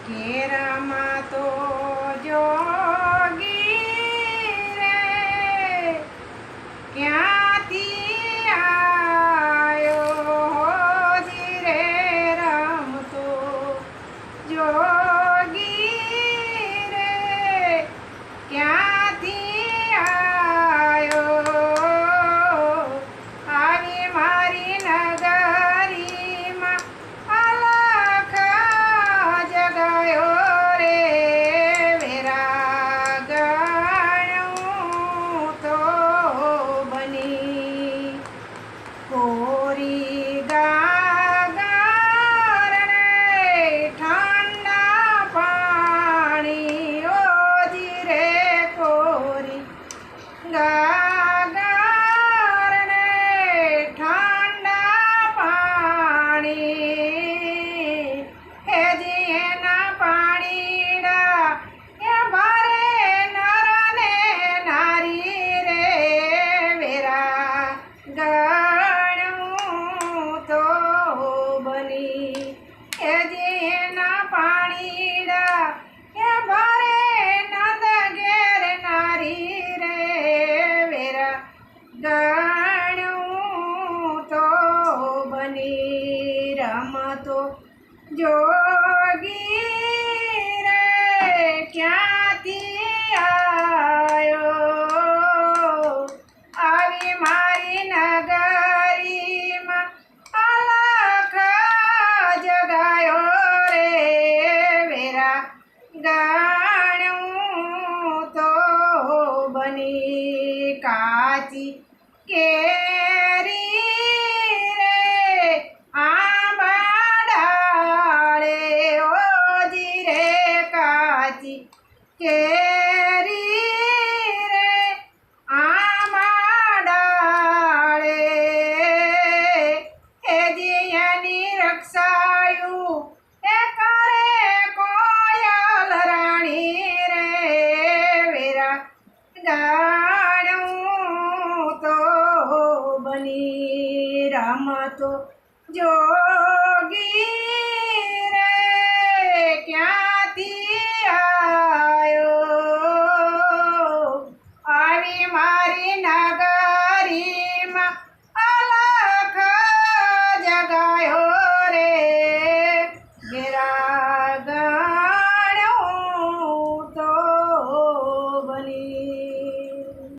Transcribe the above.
કેરામાં તો જોગી રે ક્યાંથી આયો હોજી રે રમતો જોગી રે ક્યાંથી આયો આવી મારી નગરીમાં અલખ જગાયો રે વેરા ગણું તો બની કોરી ગાગર રે ઠંડા પાણી ઓજી રે કોરી ગાગર ને ઠંડા પાણી હેજી એના પાણીડા એ ભરે નર ને નારી રે વેરા ગણું તો બની હેજી એના પાણીડા એ ભરે નંદ ઘેર નારી રે વેરા ગણું તો બની રમતો જોગી રે ક્યાંથી આયો આવી મારી નગરીમાં અલખ જગાયો રે વેરા ગણું તો બની કાચી કેરી રે આંબા ડાળે ઓજી રે કાચી કેરી રે આંબા ડાળે હેજી એની રક્ષાયું એ કરે કોયલ રાણી રે વેરા ગણું તો બની રમતો જોગી